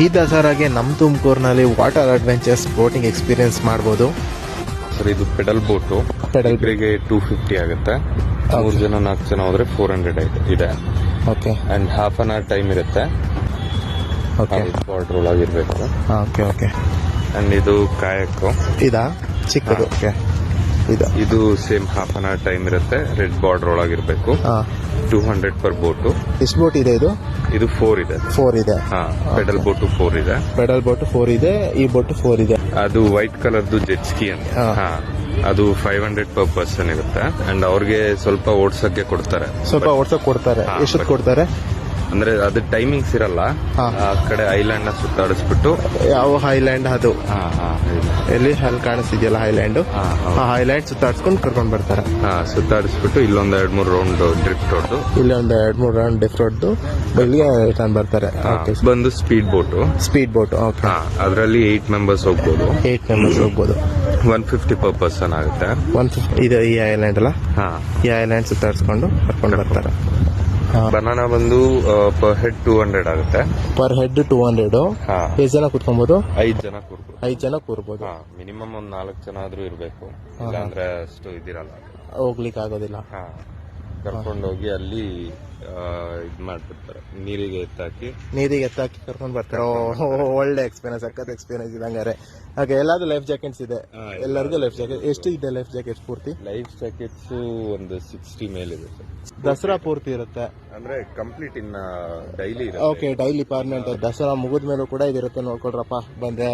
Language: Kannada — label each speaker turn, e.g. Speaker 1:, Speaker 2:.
Speaker 1: ಈ ದಸರಾಗೆ ನಮ್ಮ ತುಮಕೂರಿನಲ್ಲಿ ವಾಟರ್ ಅಡ್ವೆಂಚರ್ಸ್ ಬೋಟಿಂಗ್ ಎಕ್ಸ್ಪೀರಿಯನ್ಸ್ ಮಾಡ್ಬೋದು.
Speaker 2: ಸರ್ ಇದು ಪೆಡಲ್ ಬೋಟು. ಇಬ್ಬರಿಗೆ 250 ಆಗುತ್ತೆ. 3 ಜನ 4 ಜನ ಹೋದ್ರೆ 400 ಇದೆ.
Speaker 1: Okay.
Speaker 2: And half an hour time ಇರುತ್ತೆ.
Speaker 1: ಓಕೆ.
Speaker 2: ಬಾರ್ಡರ್ ಒಳಗಿರ್ಬೇಕು.
Speaker 1: Okay okay.
Speaker 2: ಅಂಡ್ ಇದು ಕಾಯಕ್
Speaker 1: ಇದಾ ಚಿಕ್ಕದು? ಓಕೆ.
Speaker 2: ಇದು same half an hour time ಇರುತ್ತೆ. ರೆಡ್ ಬಾರ್ಡರ್ ಒಳಗಿರ್ಬೇಕು. 200 ಪರ್ ಬೋಟು.
Speaker 1: ಎಷ್ಟು ಬೋಟ್ ಇದೆ ಇದು?
Speaker 2: ಇದು 4 ಇದೆ.
Speaker 1: 4 ಇದೆ.
Speaker 2: ಪೆಡಲ್ ಬೋಟು 4 ಇದೆ.
Speaker 1: ಪೆಡಲ್ ಬೋಟ್ 4 ಇದೆ. ಈ ಬೋಟ್ 4 ಇದೆ.
Speaker 2: ಅದು ವೈಟ್ ಕಲರ್ದು ಜೆಟ್ ಸ್ಕಿ ಅಂತ. ಅದು 500 ಪರ್ ಪರ್ಸನ್ ಇರುತ್ತೆ. ಅಂಡ್ ಅವ್ರಿಗೆ ಸ್ವಲ್ಪ ಓಡ್ಸಕ್ಕೆ ಕೊಡ್ತಾರೆ.
Speaker 1: ಕೊಡ್ತಾರೆ. ಎಷ್ಟು ಕೊಡ್ತಾರೆ?
Speaker 2: ಅಂದ್ರೆ ಅದು ಟೈಮಿಂಗ್ಸ್ ಇರಲ್ಲ. ಆ ಕಡೆ ಐಲ್ಯಾಂಡ್ ನ ಸುತ್ತಾಡಿಸ್ಬಿಟ್ಟು.
Speaker 1: ಯಾವ ಹೈಲ್ಯಾಂಡ್ ಅದು? ಎಲ್ಲಿ ಅಲ್ಲಿ ಕಾಣಿಸ್ತಿದೆಯಲ್ಲ ಹೈಲ್ಯಾಂಡ್. ಆ ಹೈಲ್ಯಾಂಡ್ ಸುತ್ತಾಡ್ಸ್ಕೊಂಡು ಕರ್ಕೊಂಡ್ ಬರ್ತಾರೆ.
Speaker 2: ಸುತ್ತಾಡಿಸ್ಬಿಟ್ಟು ಇಲ್ಲೊಂದ್ 2-3 ರೌಂಡ್ ಡ್ರಿಫ್ಟ್ ಹೊಡೆದು,
Speaker 1: ಇಲ್ಲೊಂದು 2-3 ರೌಂಡ್ ಡ್ರಿಫ್ಟ್ ಹೊಡೆದು ಇಲ್ಲಿಗೆ ರಿಟರ್ನ್ ಬರ್ತಾರೆ.
Speaker 2: ಬಂದು ಸ್ಪೀಡ್ ಬೋಟ್.
Speaker 1: ಓಕೆ.
Speaker 2: ಅದರಲ್ಲಿ 8 ಮೆಂಬರ್ಸ್ ಹೋಗ್ಬೋದು.
Speaker 1: 8 ಮೆಂಬರ್ಸ್ ಹೋಗ್ಬೋದು.
Speaker 2: 150 ಪರ್ ಪರ್ಸನ್ ಆಗುತ್ತೆ.
Speaker 1: 150 ಇದೆ ಈ ಐಲ್ಯಾಂಡ್ ಅಲ್ಲ. ಈ ಐಲ್ಯಾಂಡ್ ಸುತ್ತಾಡ್ಸ್ಕೊಂಡು ಕರ್ಕೊಂಡು ಬರ್ತಾರೆ.
Speaker 2: ಬನಾನಾ ಬಂದು ಪರ್ ಹೆಡ್ 200 ಆಗುತ್ತೆ.
Speaker 1: Per head 200. ಎಷ್ಟು ಜನ ಕುತ್ಕೊಬಹುದು?
Speaker 2: 5 ಜನ
Speaker 1: ಕೂರ್ಬೋದು.
Speaker 2: ಮಿನಿಮಮ್ ಒಂದ್ 4 ಜನ ಆದ್ರೂ ಇರ್ಬೇಕು. ಇಲ್ಲಾಂದ್ರೆ ಅಷ್ಟು ಇದಿರಲ್ಲ,
Speaker 1: ಹೋಗ್ಲಿಕ್ಕೆ ಆಗೋದಿಲ್ಲ.
Speaker 2: ಕರ್ಕೊಂಡೋಗಿ ಅಲ್ಲಿ ಇದ್ ಮಾಡ್ಬಿಡ್ತಾರೆ. ನೀರಿಗೆ ಎತ್ತಾಕಿ
Speaker 1: ಕರ್ಕೊಂಡ್ ಬರ್ತಾರೆ. ಒಳ್ಳೆ ಎಕ್ಸ್ಪೀರಿಯನ್ಸ್, ಸಖತ್ ಎಕ್ಸ್ಪೀರಿಯನ್ಸ್ ಇದೆ ಹಂಗಾರೆ. ಹಾಗೆ ಎಲ್ಲಾದ್ರೂ ಲೈಫ್ ಜಾಕೆಟ್ಸ್ ಇದೆ? ಎಲ್ಲರಿಗೂ ಲೈಫ್ ಜಾಕೆಟ್. ಎಷ್ಟು ಇದೆ ಲೈಫ್ ಜಾಕೆಟ್ಸ್ ಪೂರ್ತಿ?
Speaker 2: ಲೈಫ್ ಜಾಕೆಟ್ಸ್ ಒಂದು 60 ಮೇಲಿದೆ ಸರ್.
Speaker 1: ದಸರಾ ಪೂರ್ತಿ ಇರುತ್ತೆ
Speaker 2: ಅಂದ್ರೆ ಕಂಪ್ಲೀಟ್ ಇನ್ನ daily.
Speaker 1: Okay, daily permanent. Dasara ಮುಗಿದ ಮೇಲೂ ಕೂಡ ಇದಿರುತ್ತೆ. ನೋಡ್ಕೊಳ್ರಪ್ಪ ಬಂದ್ರೆ.